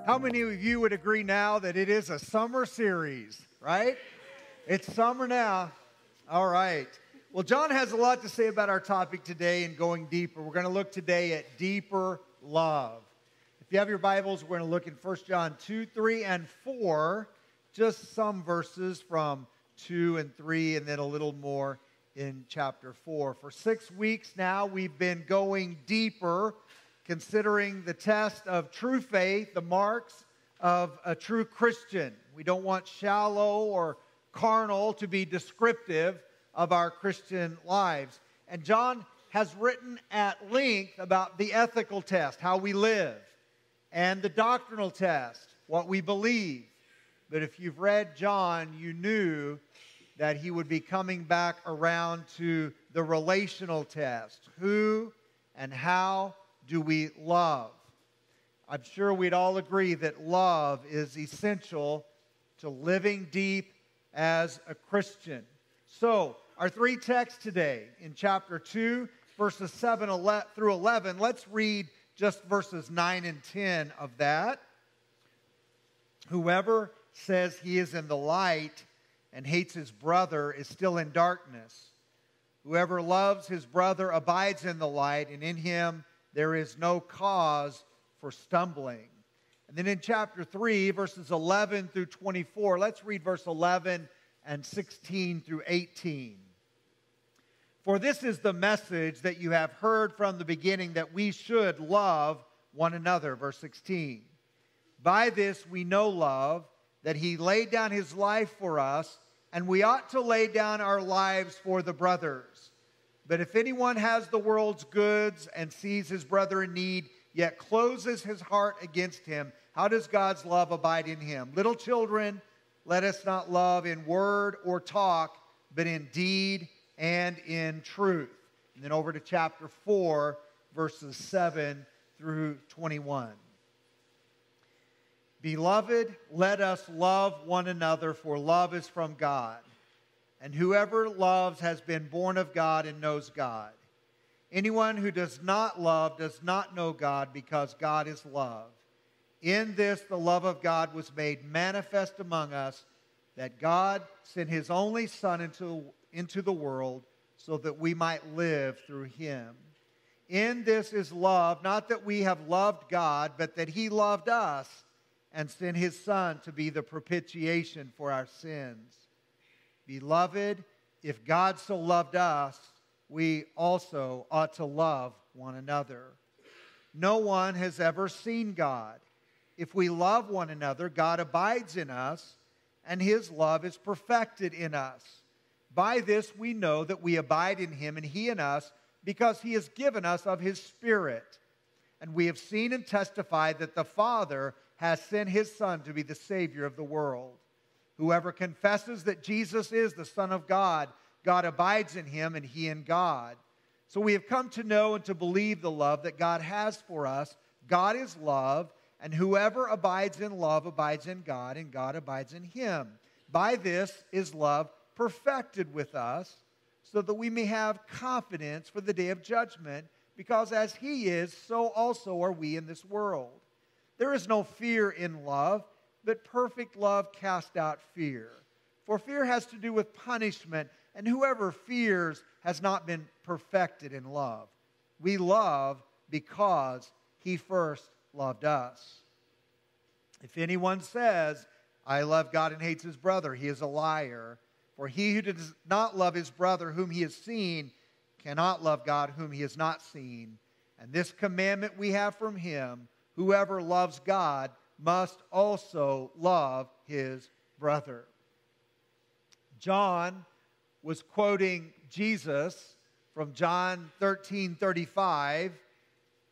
How many of you would agree now that it is a summer series, right? It's summer now. All right. Well, John has a lot to say about our topic today and going deeper. We're going to look today at deeper love. If you have your Bibles, we're going to look in 1 John 2, 3, and 4, just some verses from 2 and 3, and then a little more in chapter 4. For 6 weeks now, we've been going deeper, considering the test of true faith, the marks of a true Christian. We don't want shallow or carnal to be descriptive of our Christian lives. And John has written at length about the ethical test, how we live, and the doctrinal test, what we believe. But if you've read John, you knew that he would be coming back around to the relational test. Who and how do we love? I'm sure we'd all agree that love is essential to living deep as a Christian. So, our 3 texts today in chapter 2, verses 7 through 11. Let's read just verses 9 and 10 of that. Whoever says he is in the light and hates his brother is still in darkness. Whoever loves his brother abides in the light, and in him there is no cause for stumbling. And then in chapter 3, verses 11 through 24, let's read verse 11 and 16 through 18. For this is the message that you have heard from the beginning, that we should love one another. Verse 16. By this we know love, that he laid down his life for us, and we ought to lay down our lives for the brothers. But if anyone has the world's goods and sees his brother in need, yet closes his heart against him, how does God's love abide in him? Little children, let us not love in word or talk, but in deed and in truth. And then over to chapter 4, verses 7 through 21. Beloved, let us love one another, for love is from God. And whoever loves has been born of God and knows God. Anyone who does not love does not know God, because God is love. In this the love of God was made manifest among us, that God sent his only Son into the world so that we might live through him. In this is love, not that we have loved God, but that he loved us and sent his Son to be the propitiation for our sins. Beloved, if God so loved us, we also ought to love one another. No one has ever seen God. If we love one another, God abides in us, and his love is perfected in us. By this we know that we abide in him and he in us, because he has given us of his Spirit. And we have seen and testified that the Father has sent his Son to be the Savior of the world. Whoever confesses that Jesus is the Son of God, God abides in him and he in God. So we have come to know and to believe the love that God has for us. God is love, and whoever abides in love abides in God, and God abides in him. By this is love perfected with us, so that we may have confidence for the day of judgment, because as he is, so also are we in this world. There is no fear in love, but perfect love casts out fear. For fear has to do with punishment, and whoever fears has not been perfected in love. We love because he first loved us. If anyone says, I love God and hates his brother, he is a liar. For he who does not love his brother whom he has seen cannot love God whom he has not seen. And this commandment we have from him, whoever loves God must also love his brother. John was quoting Jesus from John 13:35,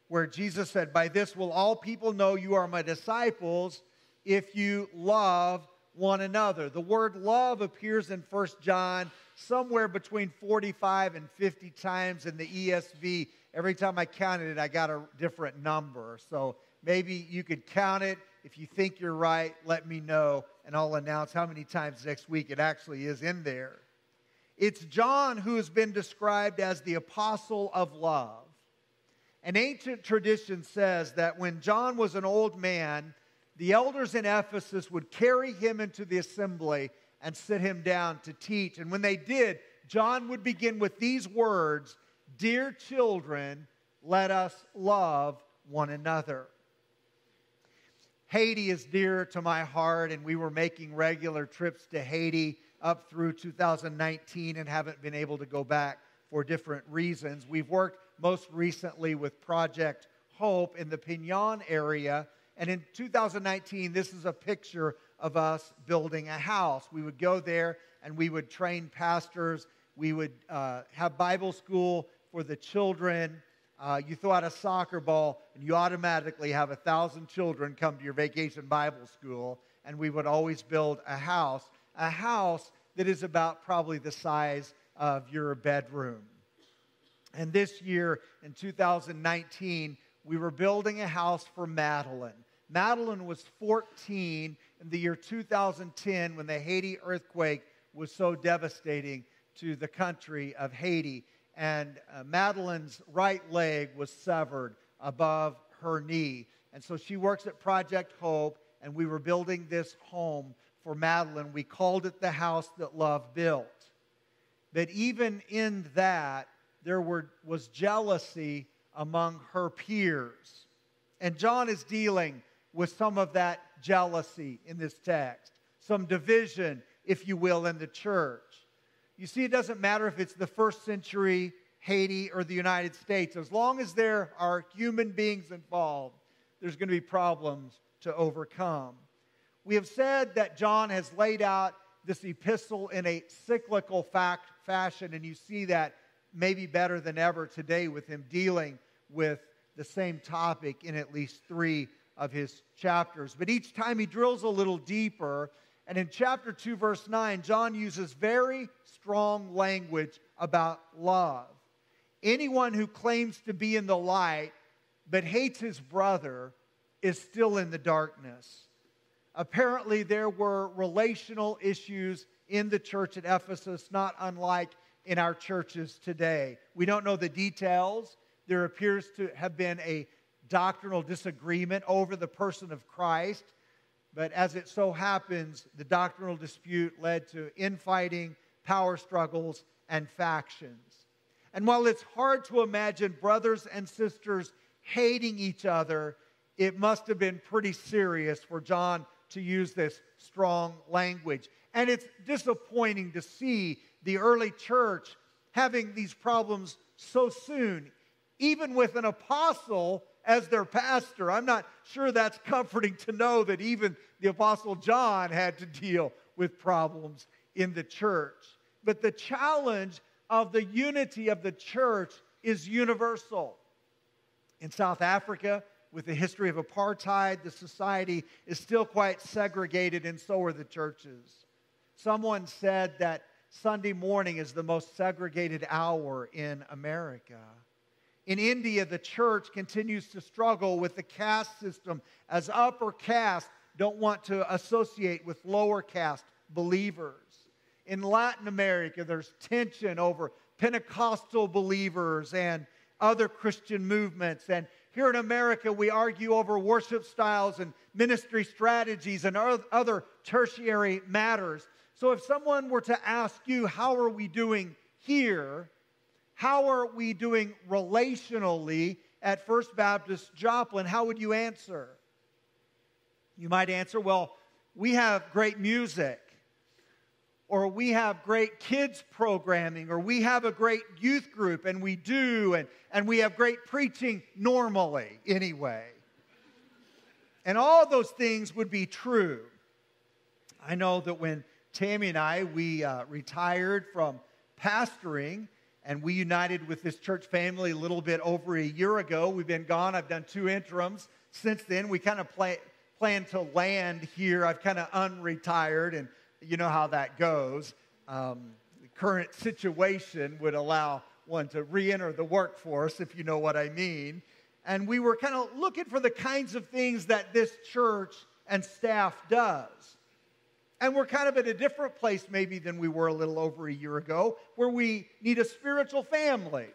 where Jesus said, "By this will all people know you are my disciples, if you love one another." The word love appears in 1 John somewhere between 45 and 50 times in the ESV. Every time I counted it, I got a different number. So maybe you could count it. If you think you're right, let me know, and I'll announce how many times next week it actually is in there. It's John who has been described as the apostle of love. An ancient tradition says that when John was an old man, the elders in Ephesus would carry him into the assembly and sit him down to teach. And when they did, John would begin with these words, "Dear children, let us love one another." Haiti is dear to my heart, and we were making regular trips to Haiti up through 2019 and haven't been able to go back for different reasons. We've worked most recently with Project Hope in the Pignon area, and in 2019, this is a picture of us building a house. We would go there and we would train pastors. We would have Bible school for the children. You throw out a soccer ball and you automatically have 1,000 children come to your vacation Bible school. And we would always build a house that is about probably the size of your bedroom. And this year, in 2019, we were building a house for Madeline. Madeline was 14 in the year 2010 when the Haiti earthquake was so devastating to the country of Haiti. And Madeline's right leg was severed above her knee. And so she works at Project Hope, and we were building this home for Madeline. We called it the house that love built. But even in that, there was jealousy among her peers. And John is dealing with some of that jealousy in this text, some division, if you will, in the church. You see, it doesn't matter if it's the first century Haiti or the United States. As long as there are human beings involved, there's going to be problems to overcome. We have said that John has laid out this epistle in a cyclical fashion, and you see that maybe better than ever today with him dealing with the same topic in at least 3 of his chapters. But each time he drills a little deeper, and in chapter 2, verse 9, John uses very strong language about love. Anyone who claims to be in the light but hates his brother is still in the darkness. Apparently, there were relational issues in the church at Ephesus, not unlike in our churches today. We don't know the details. There appears to have been a doctrinal disagreement over the person of Christ. But as it so happens, the doctrinal dispute led to infighting, power struggles, and factions. And while it's hard to imagine brothers and sisters hating each other, it must have been pretty serious for John to use this strong language. And it's disappointing to see the early church having these problems so soon, even with an apostle as their pastor. I'm not sure that's comforting to know that even the Apostle John had to deal with problems in the church. But the challenge of the unity of the church is universal. In South Africa, with the history of apartheid, the society is still quite segregated, and so are the churches. Someone said that Sunday morning is the most segregated hour in America. In India, the church continues to struggle with the caste system, as upper caste don't want to associate with lower caste believers. In Latin America, there's tension over Pentecostal believers and other Christian movements. And here in America, we argue over worship styles and ministry strategies and other tertiary matters. So if someone were to ask you, how are we doing here? How are we doing relationally at First Baptist Joplin? How would you answer? You might answer, well, we have great music, or we have great kids programming, or we have a great youth group, and we do, and we have great preaching normally anyway. And all those things would be true. I know that when Tammy and I, we retired from pastoring, and we united with this church family a little bit over a year ago. We've been gone. I've done 2 interims since then. We kind of plan to land here. I've kind of unretired, and you know how that goes. The current situation would allow one to re-enter the workforce, if you know what I mean. And we were kind of looking for the kinds of things that this church and staff does. And we're kind of at a different place maybe than we were a little over a year ago, where we need a spiritual family,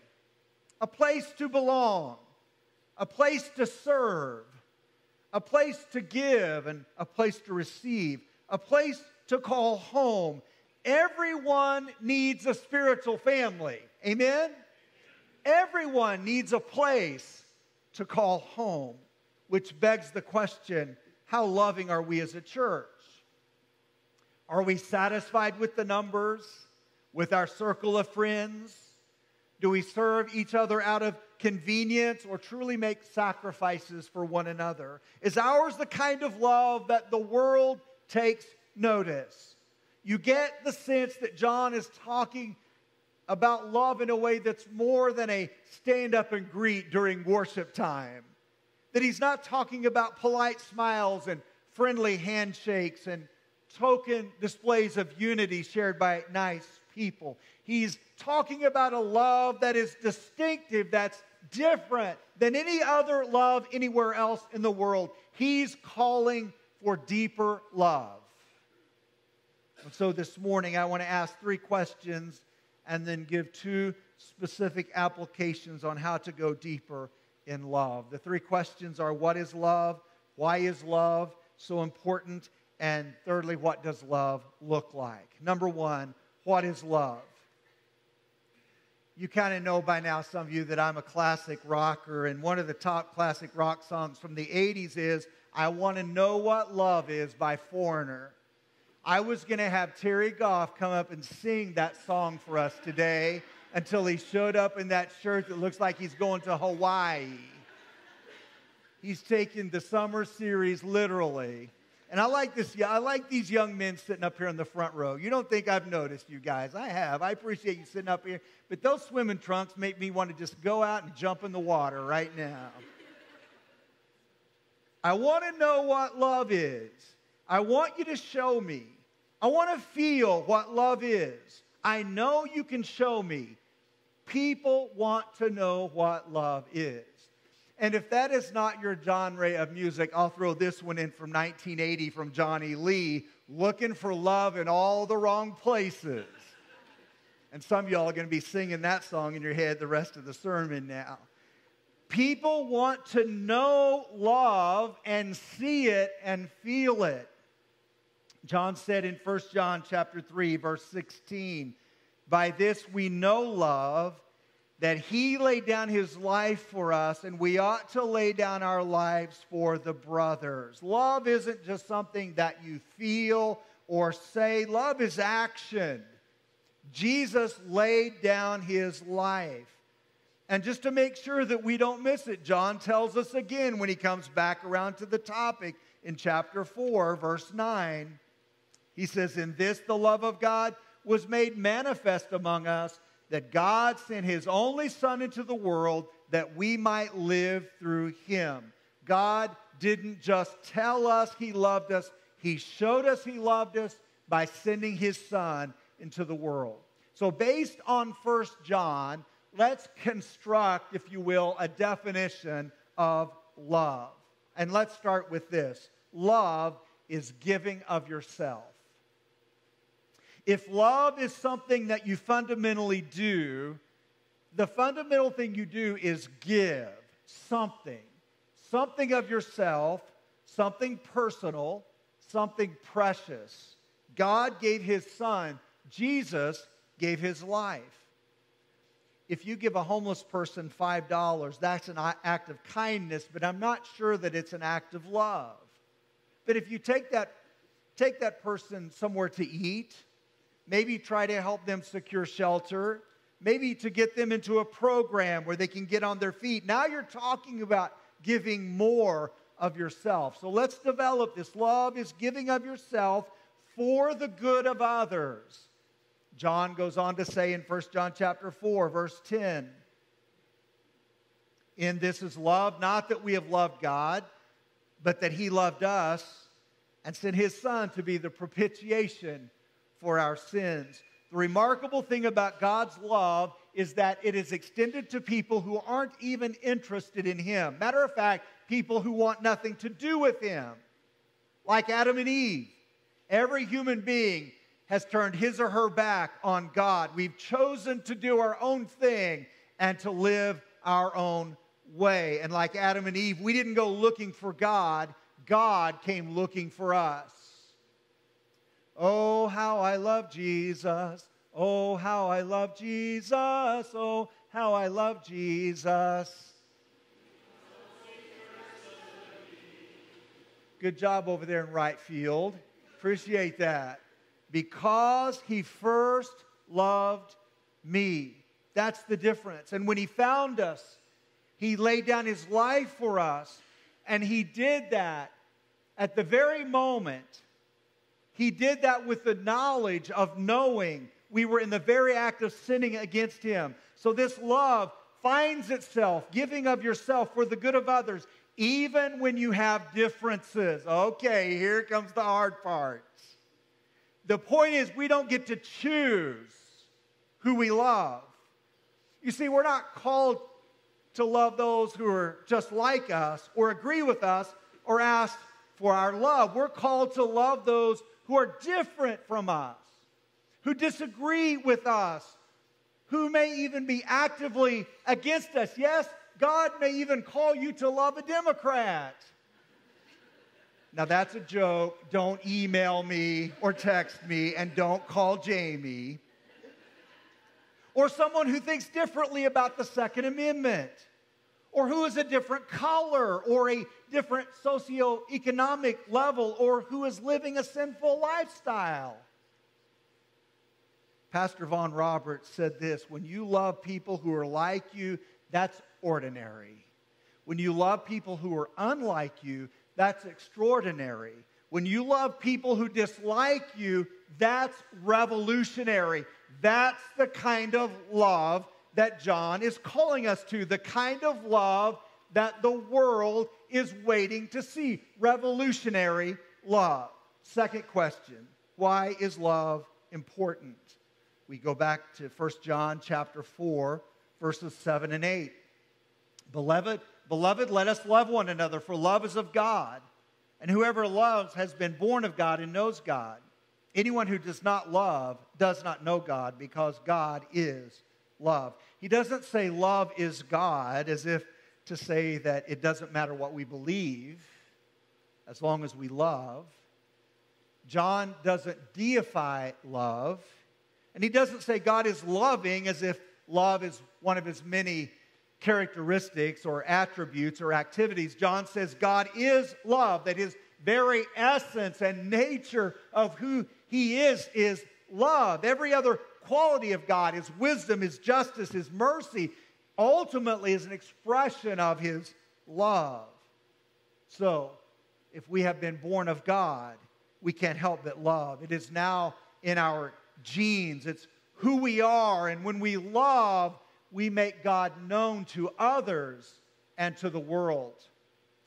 a place to belong, a place to serve, a place to give, and a place to receive, a place to call home. Everyone needs a spiritual family. Amen? Everyone needs a place to call home, which begs the question, how loving are we as a church? Are we satisfied with the numbers, with our circle of friends? Do we serve each other out of convenience or truly make sacrifices for one another? Is ours the kind of love that the world takes notice? You get the sense that John is talking about love in a way that's more than a stand up and greet during worship time. That he's not talking about polite smiles and friendly handshakes and token displays of unity shared by nice people. He's talking about a love that is distinctive, that's different than any other love anywhere else in the world. He's calling for deeper love. And so this morning I want to ask 3 questions and then give 2 specific applications on how to go deeper in love. The 3 questions are, what is love? Why is love so important? And thirdly, what does love look like? Number 1, what is love? You kind of know by now, some of you, that I'm a classic rocker, and one of the top classic rock songs from the 80s is I Want to Know What Love Is by Foreigner. I was going to have Terry Goff come up and sing that song for us today until he showed up in that shirt that looks like he's going to Hawaii. He's taken the summer series literally. And I like this. I like these young men sitting up here in the front row. You don't think I've noticed you guys. I have. I appreciate you sitting up here. But those swimming trunks make me want to just go out and jump in the water right now. I want to know what love is. I want you to show me. I want to feel what love is. I know you can show me. People want to know what love is. And if that is not your genre of music, I'll throw this one in from 1980 from Johnny Lee, Looking for Love in All the Wrong Places. And some of y'all are going to be singing that song in your head the rest of the sermon now. People want to know love and see it and feel it. John said in 1 John chapter 3, verse 16, by this we know love, that he laid down his life for us, and we ought to lay down our lives for the brothers. Love isn't just something that you feel or say. Love is action. Jesus laid down his life. And just to make sure that we don't miss it, John tells us again when he comes back around to the topic in chapter 4, verse 9. He says, in this the love of God was made manifest among us, that God sent his only Son into the world that we might live through him. God didn't just tell us he loved us. He showed us he loved us by sending his Son into the world. So based on 1 John, let's construct, if you will, a definition of love. And let's start with this. Love is giving of yourself. If love is something that you fundamentally do, the fundamental thing you do is give something of yourself, something personal, something precious. God gave his Son. Jesus gave his life. If you give a homeless person $5, that's an act of kindness, but I'm not sure that it's an act of love. But if you take that person somewhere to eat, maybe try to help them secure shelter, maybe to get them into a program where they can get on their feet. Now you're talking about giving more of yourself. So let's develop this. Love is giving of yourself for the good of others. John goes on to say in 1 John chapter 4, verse 10, in this is love, not that we have loved God, but that he loved us and sent his Son to be the propitiation for our sins. The remarkable thing about God's love is that it is extended to people who aren't even interested in him. Matter of fact, people who want nothing to do with him, like Adam and Eve. Every human being has turned his or her back on God. We've chosen to do our own thing and to live our own way. And like Adam and Eve, we didn't go looking for God. God came looking for us. Oh, how I love Jesus. Oh, how I love Jesus. Oh, how I love Jesus. Good job over there in right field. Appreciate that. Because he first loved me. That's the difference. And when he found us, he laid down his life for us. And he did that at the very moment. He did that with the knowledge of knowing we were in the very act of sinning against him. So this love finds itself giving of yourself for the good of others, even when you have differences. Okay, here comes the hard part. The point is, we don't get to choose who we love. You see, we're not called to love those who are just like us or agree with us or ask for our love. We're called to love those who are different from us, who disagree with us, who may even be actively against us. Yes, God may even call you to love a Democrat. Now that's a joke. Don't email me or text me, and don't call Jamie. Or someone who thinks differently about the Second Amendment, or who is a different color, or a different socioeconomic level, or who is living a sinful lifestyle. Pastor Von Roberts said this: when you love people who are like you, that's ordinary. When you love people who are unlike you, that's extraordinary. When you love people who dislike you, that's revolutionary. That's the kind of love that John is calling us to, the kind of love that the world is waiting to see. Revolutionary love. Second question, why is love important? We go back to 1 John chapter 4, verses 7 and 8. Beloved, let us love one another, for love is of God. And whoever loves has been born of God and knows God. Anyone who does not love does not know God, because God is love. He doesn't say love is God as if to say that it doesn't matter what we believe as long as we love. John doesn't deify love. And he doesn't say God is loving as if love is one of his many characteristics or attributes or activities. John says God is love, that his very essence and nature of who he is love. Every other quality of God, his wisdom, his justice, his mercy, ultimately is an expression of his love. So, if we have been born of God, we can't help but love. It is now in our genes. It's who we are. And when we love, we make God known to others and to the world.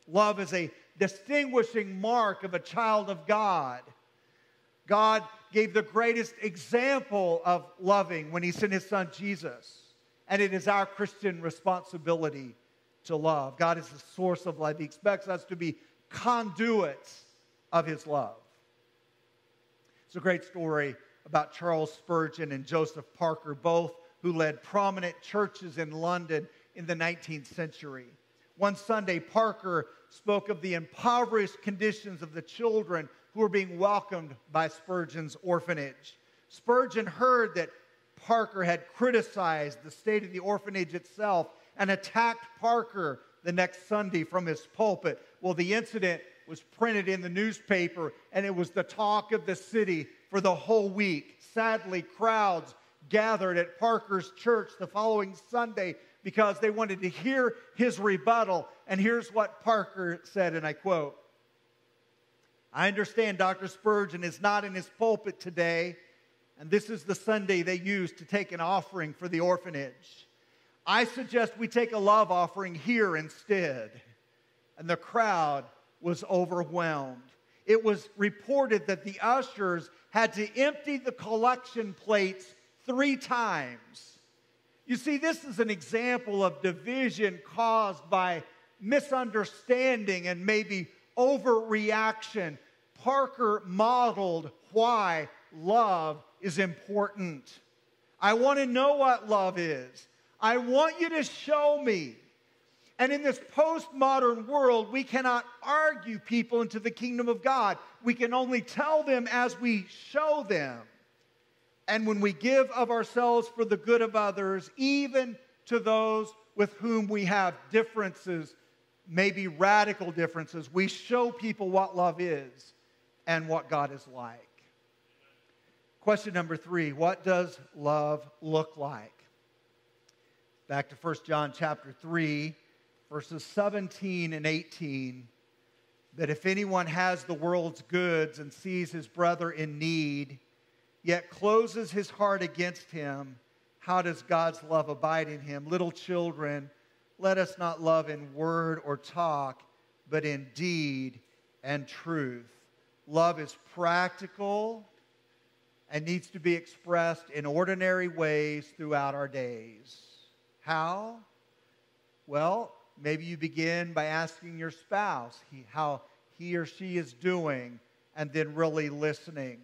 Love is a distinguishing mark of a child of God. God gave the greatest example of loving when he sent his son Jesus. And it is our Christian responsibility to love. God is the source of love. He expects us to be conduits of his love. It's a great story about Charles Spurgeon and Joseph Parker, both who led prominent churches in London in the 19th century. One Sunday, Parker spoke of the impoverished conditions of the children who were being welcomed by Spurgeon's orphanage. Spurgeon heard that Parker had criticized the state of the orphanage itself and attacked Parker the next Sunday from his pulpit. Well, the incident was printed in the newspaper, and it was the talk of the city for the whole week. Sadly, crowds gathered at Parker's church the following Sunday because they wanted to hear his rebuttal. And here's what Parker said, and I quote, I understand Dr. Spurgeon is not in his pulpit today, and this is the Sunday they use to take an offering for the orphanage. I suggest we take a love offering here instead. And the crowd was overwhelmed. It was reported that the ushers had to empty the collection plates 3 times. You see, this is an example of division caused by misunderstanding and maybe overreaction. Parker modeled why love is important. I want to know what love is. I want you to show me. And in this postmodern world, we cannot argue people into the kingdom of God. We can only tell them as we show them. And when we give of ourselves for the good of others, even to those with whom we have differences, maybe radical differences, we show people what love is and what God is like. Question number 3, what does love look like? Back to 1 John chapter 3, verses 17 and 18. That if anyone has the world's goods and sees his brother in need, yet closes his heart against him, how does God's love abide in him? Little children, let us not love in word or talk, but in deed and truth. Love is practical and needs to be expressed in ordinary ways throughout our days. How? Well, maybe you begin by asking your spouse how he or she is doing and then really listening.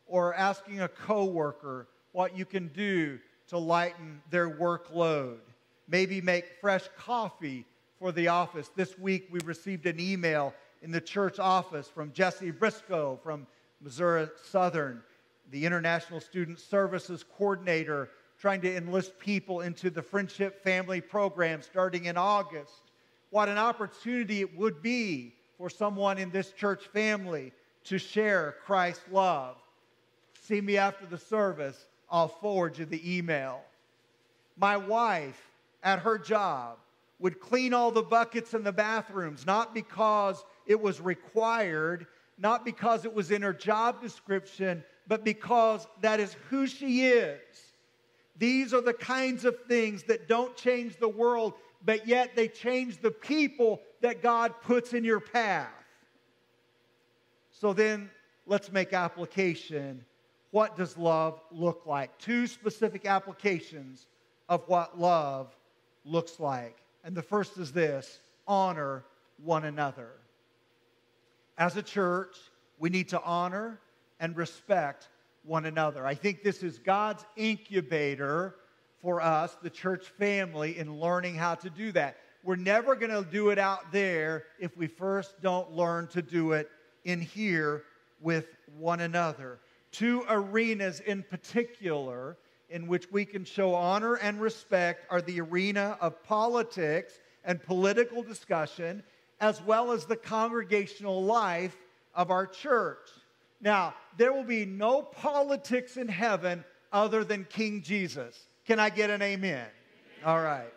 Or asking a coworker what you can do to lighten their workload. Maybe make fresh coffee for the office. This week we received an email in the church office from Jesse Briscoe from Missouri Southern, the International Student Services Coordinator, trying to enlist people into the Friendship Family program starting in August. What an opportunity it would be for someone in this church family to share Christ's love. See me after the service, I'll forward you the email. My wife, at her job, would clean all the buckets in the bathrooms, not because it was required, not because it was in her job description, but because that is who she is. These are the kinds of things that don't change the world, but yet they change the people that God puts in your path. So then, let's make application. What does love look like? 2 specific applications of what love looks like. And the first is this: honor one another. As a church, we need to honor and respect one another. I think this is God's incubator for us, the church family, in learning how to do that. We're never going to do it out there if we first don't learn to do it in here with one another. 2 arenas in particular in which we can show honor and respect are the arena of politics and political discussion, as well as the congregational life of our church. Now, there will be no politics in heaven other than King Jesus. Can I get an amen? Amen. All right.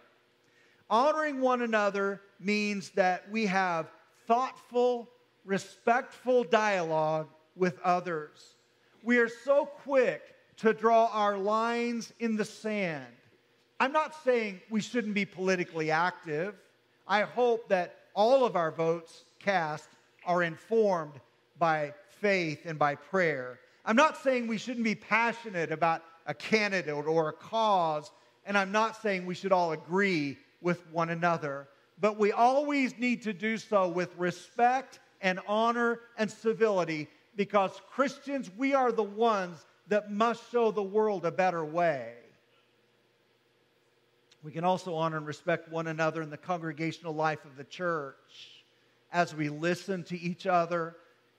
Honoring one another means that we have thoughtful, respectful dialogue with others. We are so quick to draw our lines in the sand. I'm not saying we shouldn't be politically active. I hope that all of our votes cast are informed by faith and by prayer. I'm not saying we shouldn't be passionate about a candidate or a cause, and I'm not saying we should all agree with one another. But we always need to do so with respect and honor and civility, because Christians, we are the ones that must show the world a better way. We can also honor and respect one another in the congregational life of the church as we listen to each other,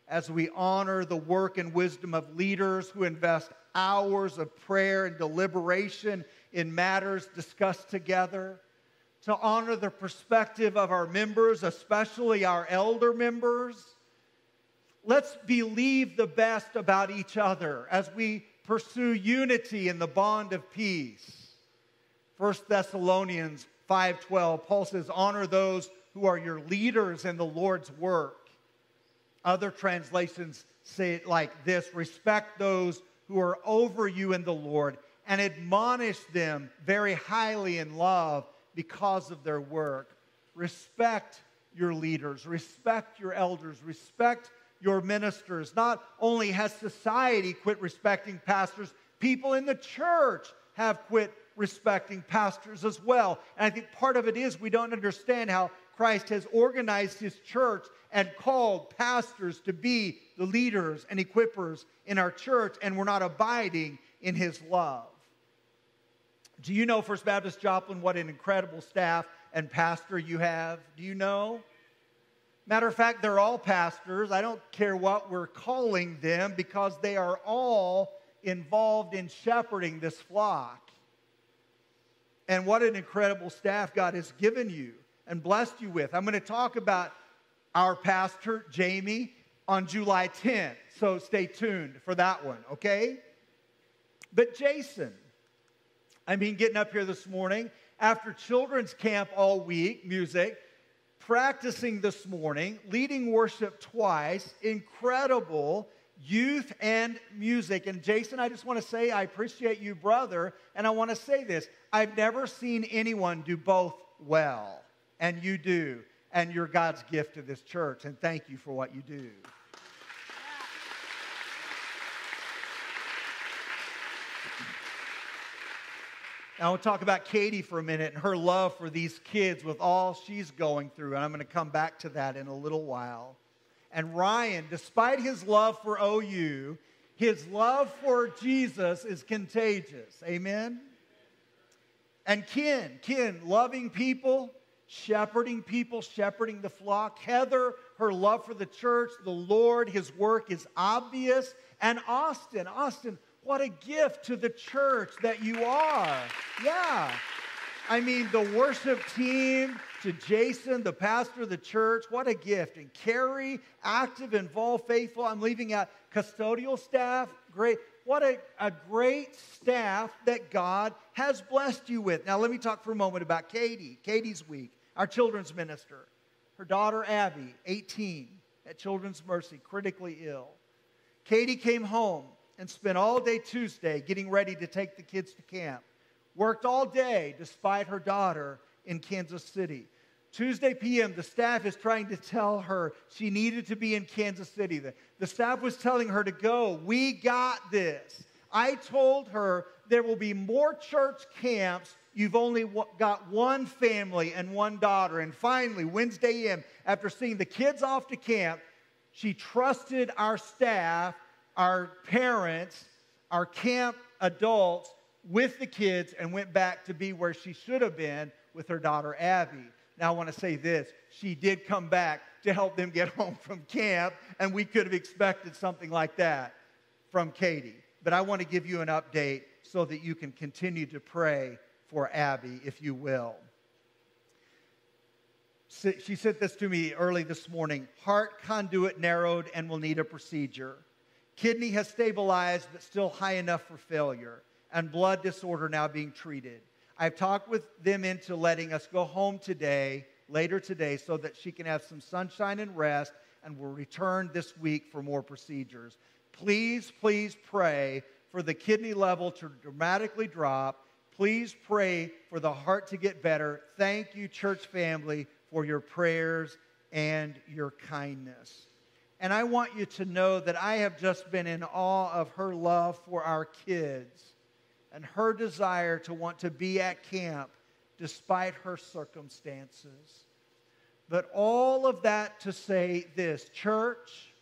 as we honor the work and wisdom of leaders who invest hours of prayer and deliberation in matters discussed together, to honor the perspective of our members, especially our elder members. Let's believe the best about each other as we pursue unity in the bond of peace. 1 Thessalonians 5:12, Paul says, honor those who are your leaders in the Lord's work. Other translations say it like this: respect those who are over you in the Lord and admonish them very highly in love because of their work. Respect your leaders, respect your elders, respect your ministers. Not only has society quit respecting pastors, people in the church have quit respecting pastors as well. And I think part of it is we don't understand how Christ has organized his church and called pastors to be the leaders and equippers in our church, and we're not abiding in his love. Do you know, First Baptist Joplin, what an incredible staff and pastor you have? Do you know? Matter of fact, they're all pastors. I don't care what we're calling them because they are all involved in shepherding this flock. And what an incredible staff God has given you and blessed you with. I'm going to talk about our pastor, Jamie, on July 10th. So stay tuned for that one, okay? But Jason, getting up here this morning after children's camp all week, music, practicing this morning, leading worship twice, incredible youth and music. And Jason, I just want to say I appreciate you, brother, and I want to say this. I've never seen anyone do both well, and you do, and you're God's gift to this church, and thank you for what you do. Now, I want to talk about Katie for a minute and her love for these kids with all she's going through, and I'm going to come back to that in a little while. And Ryan, despite his love for OU, his love for Jesus is contagious. Amen? And Ken, loving people, shepherding the flock. Heather, her love for the church, the Lord, his work is obvious. And Austin, what a gift to the church that you are. Yeah. The worship team, to Jason, the pastor of the church, what a gift. And Carrie, active, involved, faithful. I'm leaving out custodial staff. Great. What a great staff that God has blessed you with. Now, let me talk for a moment about Katie. Katie's week, our children's minister. Her daughter, Abby, 18, at Children's Mercy, critically ill. Katie came home and spent all day Tuesday getting ready to take the kids to camp. Worked all day despite her daughter in Kansas City. Tuesday p.m., the staff is trying to tell her she needed to be in Kansas City. The staff was telling her to go. We got this. I told her there will be more church camps. You've only got one family and one daughter. And finally, Wednesday a.m., after seeing the kids off to camp, she trusted our staff, our parents, our camp adults with the kids and went back to be where she should have been with her daughter, Abby. Now, I want to say this. She did come back to help them get home from camp, and we could have expected something like that from Katie. But I want to give you an update so that you can continue to pray for Abby, if you will. She said this to me early this morning. Heart conduit narrowed and will need a procedure. Kidney has stabilized but still high enough for failure, and blood disorder now being treated. I've talked with them into letting us go home later today, so that she can have some sunshine and rest, and will return this week for more procedures. Please pray for the kidney level to dramatically drop. Please pray for the heart to get better. Thank you, church family, for your prayers and your kindness. And I want you to know that I have just been in awe of her love for our kids and her desire to want to be at camp despite her circumstances. But all of that to say this, church,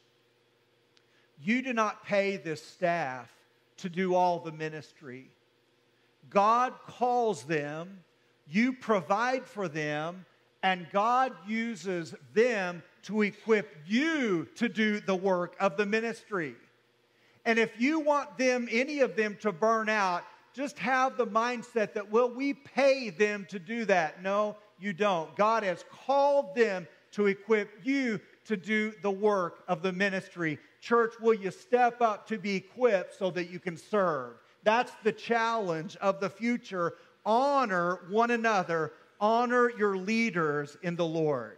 you do not pay this staff to do all the ministry. God calls them, you provide for them, and God uses them to equip you to do the work of the ministry. And if you want any of them to burn out, just have the mindset that, will we pay them to do that? No, you don't. God has called them to equip you to do the work of the ministry. Church, will you step up to be equipped so that you can serve? That's the challenge of the future. Honor one another. Honor your leaders in the Lord.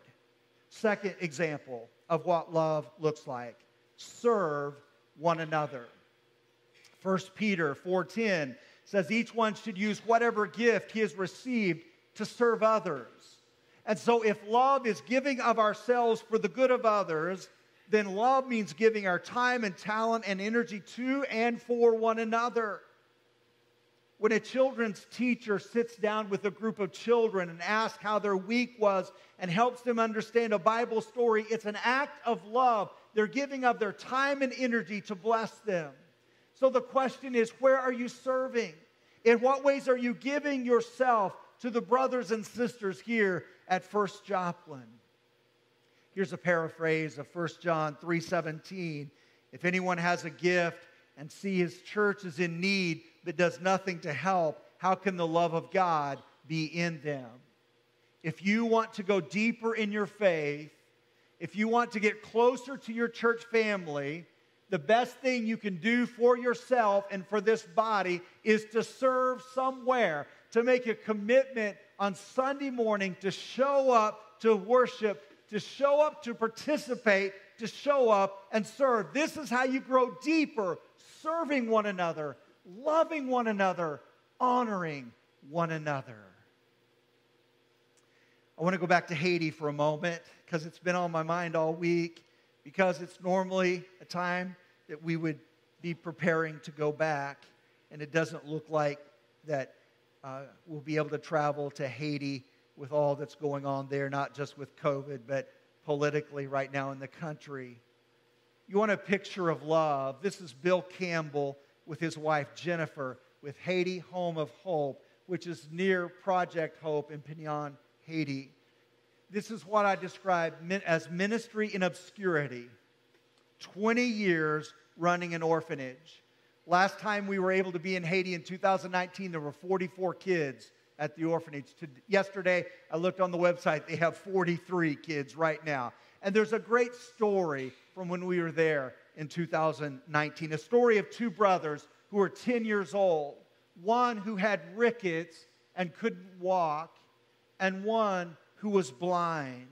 Second example, of what love looks like. Serve one another. 1 Peter 4:10 says each one should use whatever gift he has received to serve others. And so if love is giving of ourselves for the good of others, then love means giving our time and talent and energy to and for one another. When a children's teacher sits down with a group of children and asks how their week was and helps them understand a Bible story, it's an act of love. They're giving of their time and energy to bless them. So the question is, where are you serving? In what ways are you giving yourself to the brothers and sisters here at First Joplin? Here's a paraphrase of 1 John 3:17. If anyone has a gift and see his church is in need but does nothing to help, how can the love of God be in them? If you want to go deeper in your faith, if you want to get closer to your church family, the best thing you can do for yourself and for this body is to serve somewhere, to make a commitment on Sunday morning to show up to worship, to show up to participate, to show up and serve. This is how you grow deeper, serving one another, loving one another, honoring one another. I want to go back to Haiti for a moment because it's been on my mind all week, because it's normally a time that we would be preparing to go back, and it doesn't look like that we'll be able to travel to Haiti with all that's going on there, not just with COVID, but politically right now in the country. You want a picture of love? This is Bill Campbell with his wife Jennifer with Haiti Home of Hope, which is near Project Hope in Pinyon, Haiti. This is what I describe as ministry in obscurity. 20 years running an orphanage. Last time we were able to be in Haiti in 2019, there were 44 kids at the orphanage. Yesterday, I looked on the website. They have 43 kids right now. And there's a great story from when we were there in 2019. A story of two brothers who were 10 years old. One who had rickets and couldn't walk, and one who was blind.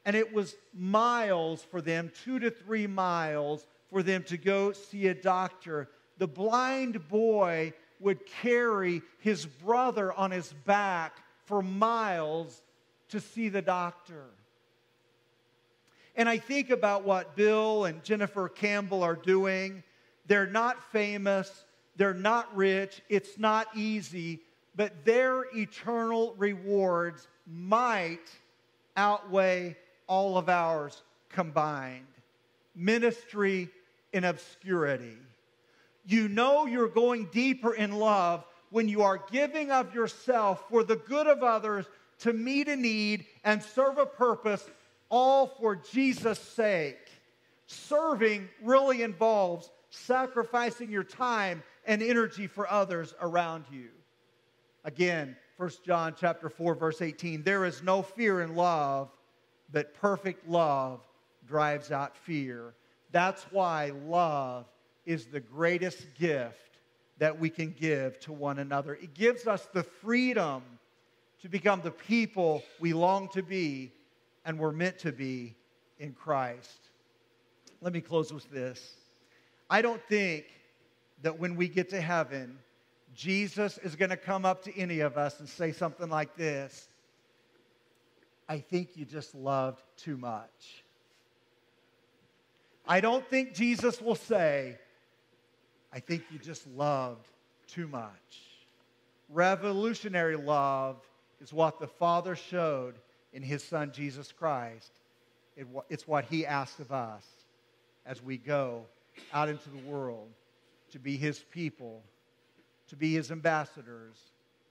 And it was miles for them, 2 to 3 miles, for them to go see a doctor. The blind boy would carry his brother on his back for miles to see the doctor. And I think about what Bill and Jennifer Campbell are doing. They're not famous. They're not rich. It's not easy. But their eternal rewards might outweigh all of ours combined. Ministry in obscurity. You know you're going deeper in love when you are giving of yourself for the good of others to meet a need and serve a purpose, all for Jesus' sake. Serving really involves sacrificing your time and energy for others around you. Again, 1 John chapter 4, verse 18, there is no fear in love, but perfect love drives out fear. That's why love is the greatest gift that we can give to one another. It gives us the freedom to become the people we long to be and we're meant to be in Christ. Let me close with this. I don't think that when we get to heaven, Jesus is going to come up to any of us and say something like this: I think you just loved too much. I don't think Jesus will say, I think you just loved too much. Revolutionary love is what the Father showed in His Son, Jesus Christ. It's what He asks of us as we go out into the world to be His people, to be His ambassadors,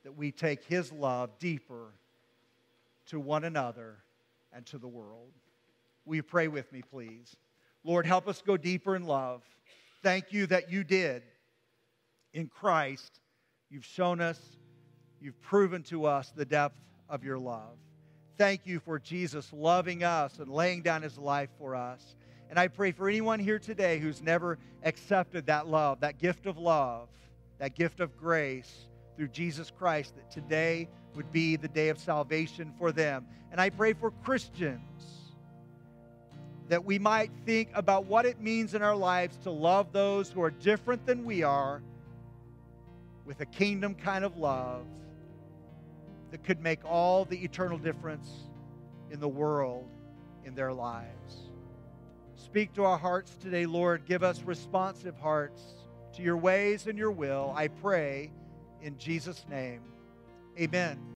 that we take His love deeper to one another and to the world. Will you pray with me, please? Lord, help us go deeper in love. Thank you that you did. In Christ, you've shown us, you've proven to us the depth of your love. Thank you for Jesus loving us and laying down His life for us. And I pray for anyone here today who's never accepted that love, that gift of love, that gift of grace through Jesus Christ, that today would be the day of salvation for them. And I pray for Christians that we might think about what it means in our lives to love those who are different than we are with a kingdom kind of love that could make all the eternal difference in the world, in their lives. Speak to our hearts today, Lord. Give us responsive hearts to your ways and your will. I pray in Jesus' name. Amen.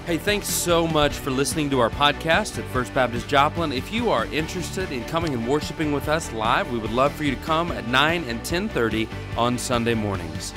Hey, thanks so much for listening to our podcast at First Baptist Joplin. If you are interested in coming and worshiping with us live, we would love for you to come at 9 and 10:30 on Sunday mornings.